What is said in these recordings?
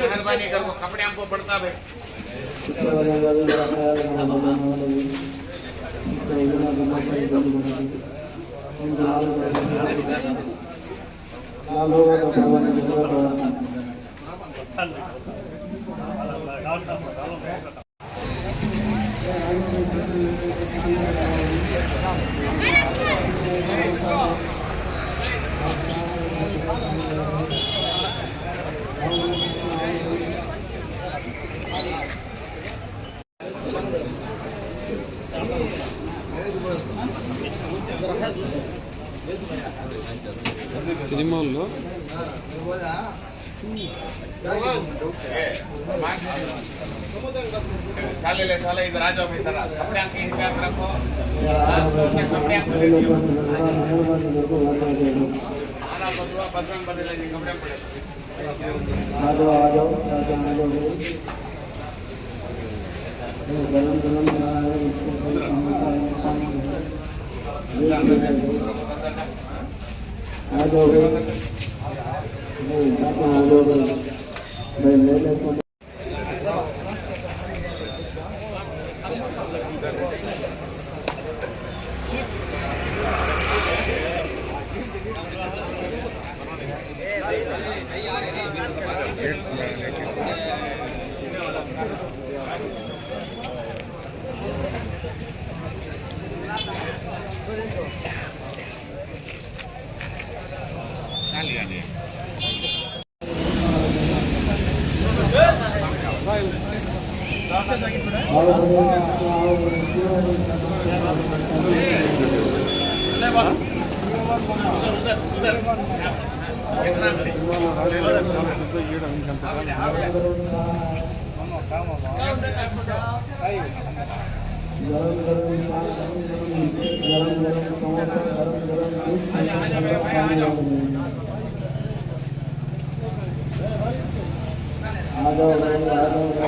मेहरबानी कर को कपड़े हमको पड़ता भाई సినిమాల్లో चाले ले चाले इधर आ जाओ इधर कपड़े आके यहीं पे रखो कपड़े आपको दे दियो आना बदला बदरंग बदले जी कपड़े पड़े आ जाओ गरम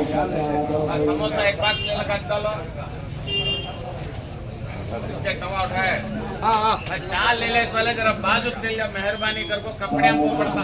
समोसा एक बात ले लगा डालो बिस्किट तवा उठाए हाँ चाल ले ले इस वाले जरा बाजू चल जा मेहरबानी कर को कपड़े हमको पड़ता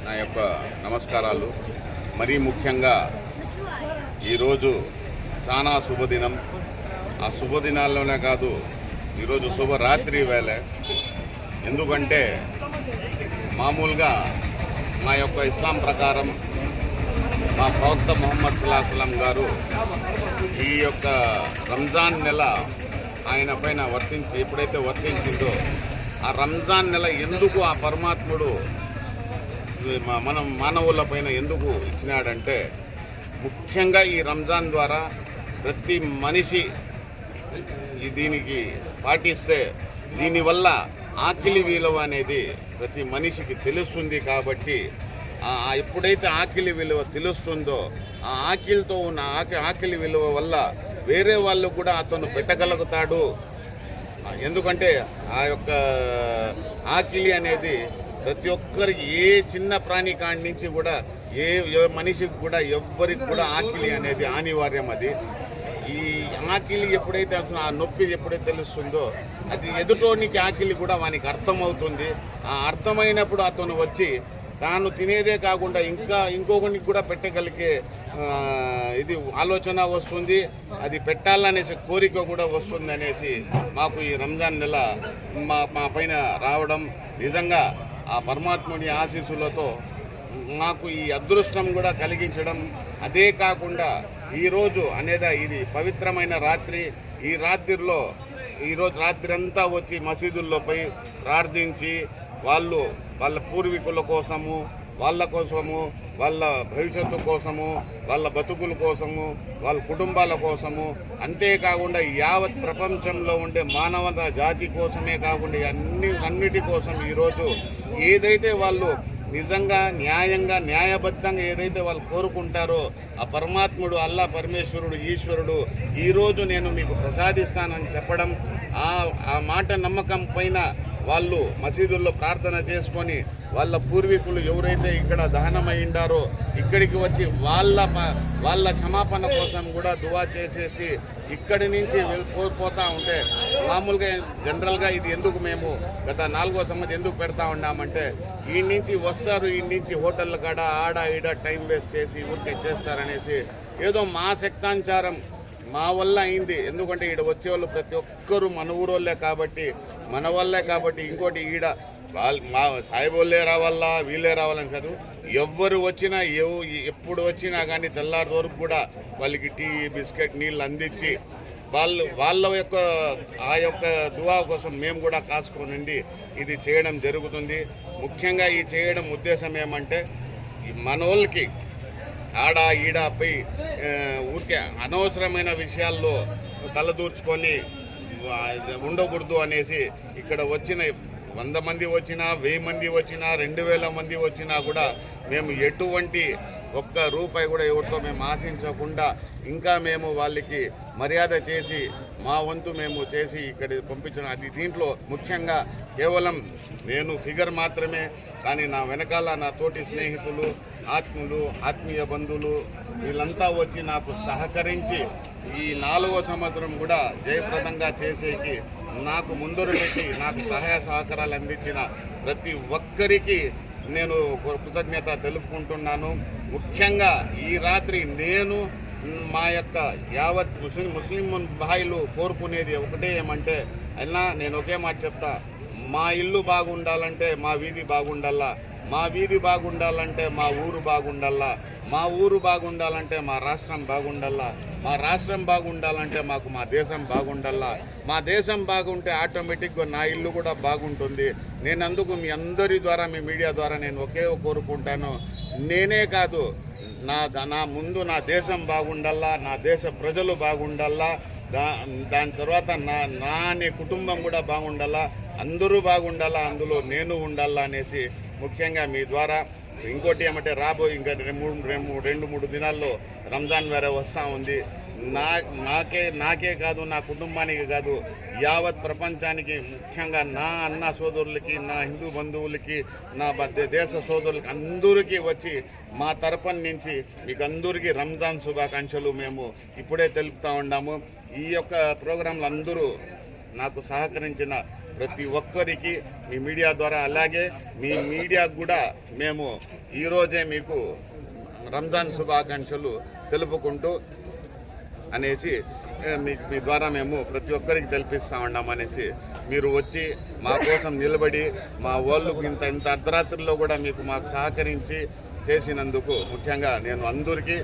నా యొక్క నమస్కారాలు. మరీ ముఖ్యంగా ఈరోజు చాలా శుభదినం. ఆ శుభదినాల్లోనే కాదు, ఈరోజు శుభరాత్రి వేళ. ఎందుకంటే మామూలుగా మా యొక్క ఇస్లాం ప్రకారం మా ప్రవక్త ముహమ్మద్ సల్లల్లాహు అలైహి వసల్లం గారు ఈ యొక్క రంజాన్ నెల ఆయన పైన ఎప్పుడైతే వర్తించిందో ఆ రంజాన్ నెల ఎందుకు ఆ పరమాత్ముడు మనం మానవుల పైన ఎందుకు ఇచ్చినాడంటే, ముఖ్యంగా ఈ రంజాన్ ద్వారా ప్రతి మనిషి దీనికి పాటిస్తే దీనివల్ల ఆకలి విలువ అనేది ప్రతి మనిషికి తెలుస్తుంది. కాబట్టి ఎప్పుడైతే ఆకలి విలువ తెలుస్తుందో ఆ ఆకలితో ఉన్న ఆకలి విలువ వల్ల వేరే వాళ్ళు కూడా అతను పెట్టగలుగుతాడు. ఎందుకంటే ఆ యొక్క ఆకలి అనేది ప్రతి ఒక్కరికి, ఏ చిన్న ప్రాణి కాడి నుంచి కూడా ఏ మనిషికి కూడా ఎవ్వరికి కూడా ఆకలి అనేది అనివార్యం. అది ఈ ఆకలి ఎప్పుడైతే ఆ నొప్పి ఎప్పుడైతే తెలుస్తుందో అది ఎదుటోనికి ఆకలి కూడా వానికి అర్థమవుతుంది. ఆ అర్థమైనప్పుడు అతను వచ్చి తాను తినేదే కాకుండా ఇంకొకరికి కూడా పెట్టగలిగే ఇది ఆలోచన వస్తుంది. అది పెట్టాలనేసి కోరిక కూడా వస్తుంది అనేసి మాకు ఈ రంజాన్ నెల మా పైన రావడం నిజంగా ఆ పరమాత్ముని ఆశీస్సులతో మాకు ఈ అదృష్టం కూడా కలిగించడం. అదే కాకుండా ఈరోజు అనేది ఇది పవిత్రమైన రాత్రి. ఈ రాత్రిలో ఈరోజు రాత్రి అంతా వచ్చి మసీదుల్లో పోయి ప్రార్థించి వాళ్ళ పూర్వీకుల కోసము, వాళ్ళ భవిష్యత్తు కోసము, వాళ్ళ బతుకుల కోసము, వాళ్ళ కుటుంబాల కోసము, అంతేకాకుండా యావత్ ప్రపంచంలో ఉండే మానవత జాతి కోసమే కాకుండా అన్నిటి కోసం ఈరోజు ఏదైతే వాళ్ళు నిజంగా న్యాయంగా న్యాయబద్ధంగా ఏదైతే వాళ్ళు కోరుకుంటారో ఆ పరమాత్ముడు, అల్లా పరమేశ్వరుడు, ఈశ్వరుడు ఈరోజు నేను మీకు ప్రసాదిస్తానని చెప్పడం, ఆ మాట నమ్మకం పైన వాళ్ళు మసీదుల్లో ప్రార్థన చేసుకొని వాళ్ళ పూర్వీకులు ఎవరైతే ఇక్కడ దహనమైండారో ఇక్కడికి వచ్చి వాళ్ళ క్షమాపణ కోసం కూడా దువా చేసేసి ఇక్కడి నుంచి పోతా ఉంటే, మామూలుగా జనరల్గా ఇది ఎందుకు మేము గత 4వ సంవత్సరం ఎందుకు పెడతా ఉన్నామంటే, ఈ నుంచి వస్తారు, ఈ నుంచి హోటళ్ళ కాడ ఆడ ఈడ టైం వేస్ట్ చేసి ఊరికే చేస్తారనేసి ఏదో మా శక్తాంచారం మా వల్ల అయింది. ఎందుకంటే ఈడ వచ్చేవాళ్ళు ప్రతి ఒక్కరూ మన ఊరోళ్ళే కాబట్టి, మన వల్లే కాబట్టి, ఇంకోటి ఈడ మా సాయిబోళ్ళే రావాలా వీళ్ళే రావాలని కాదు, ఎవ్వరు వచ్చినా ఎప్పుడు వచ్చినా కానీ తెల్లారి వరకు కూడా వాళ్ళకి టీ, బిస్కెట్, నీళ్ళు అందించి వాళ్ళ యొక్క ఆ యొక్క దువా కోసం మేము కూడా కాసుకొనండి ఇది చేయడం జరుగుతుంది. ముఖ్యంగా ఈ చేయడం ఉద్దేశం ఏమంటే, మనోళ్ళకి ఆడ ఈడ పోయి ఊరికే అనవసరమైన విషయాల్లో తలదూర్చుకొని ఉండకూడదు అనేసి ఇక్కడ వచ్చిన 100 మంది వచ్చినా, 1000 మంది వచ్చినా, 2000 మంది వచ్చినా కూడా మేము ఎటువంటి ఒక్క రూపాయి కూడా ఎవరితో మేము ఆశించకుండా ఇంకా మేము వాళ్ళకి మర్యాద చేసి మా వంతు మేము చేసి ఇక్కడ పంపించడం. అది దీంట్లో ముఖ్యంగా కేవలం నేను ఫిగర్ మాత్రమే, కానీ నా వెనకాల నా తోటి స్నేహితులు, ఆత్మీయులు, ఆత్మీయ బంధువులు వీళ్ళంతా వచ్చి నాకు సహకరించి ఈ 4వ సంవత్సరం కూడా జయప్రదంగా చేసేకి నాకు ముందరు పెట్టి నాకు సహాయ సహకారాలు అందించిన ప్రతి ఒక్కరికి నేను కృతజ్ఞత తెలుపుకుంటున్నాను. ముఖ్యంగా ఈ రాత్రి నేను మా యొక్క యావత్ ముస్లిం భాయిలు కోరుకునేది ఒకటే ఏమంటే, అయినా నేను ఒకే మాట చెప్తా, మా ఇల్లు బాగుండాలంటే మా వీధి బాగుండాలా, మా వీధి బాగుండాలంటే మా ఊరు బాగుండాలా, మా ఊరు బాగుండాలంటే మా రాష్ట్రం బాగుండాలా, మా రాష్ట్రం బాగుండాలంటే మాకు మా దేశం బాగుండాలా, మా దేశం బాగుంటే ఆటోమేటిక్గా నా ఇల్లు కూడా బాగుంటుంది. నేను అందుకు మీ అందరి ద్వారా, మీ మీడియా ద్వారా నేను ఒకే కోరుకుంటాను, నేనే కాదు నా ముందు నా దేశం బాగుండాలా, నా దేశ ప్రజలు బాగుండాలా, దాని తర్వాత నా కుటుంబం కూడా బాగుండాలా, అందరూ బాగుండాలా, అందులో నేను ఉండాలా అనేసి ముఖ్యంగా మీ ద్వారా. ఇంకోటి ఏమంటే, రాబోయే ఇంకా 2-3 దినాల్లో రంజాన్ వేరే వస్తూ ఉంది. నాకే కాదు, నా కుటుంబానికి కాదు, యావత్ ప్రపంచానికి, ముఖ్యంగా నా అన్న సోదరులకి, నా హిందూ బంధువులకి, నా దేశ సోదరులకి అందరికీ వచ్చి మా తరపున నుంచి మీకు అందరికీ రంజాన్ శుభాకాంక్షలు మేము ఇప్పుడే తెలుపుతూ ఉన్నాము. ఈ యొక్క ప్రోగ్రాంలు అందరూ నాకు సహకరించిన ప్రతి ఒక్కరికి మీ మీడియా ద్వారా, అలాగే మీ మీడియాకు కూడా మేము ఈరోజే మీకు రంజాన్ శుభాకాంక్షలు తెలుపుకుంటూ అనేసి మీ ద్వారా మేము ప్రతి ఒక్కరికి తెలిపిస్తూ ఉన్నామనేసి మీరు వచ్చి మా కోసం నిలబడి మా వాళ్ళకు ఇంత అర్ధరాత్రిలో కూడా మాకు సహకరించి చేసినందుకు ముఖ్యంగా నేను అందరికీ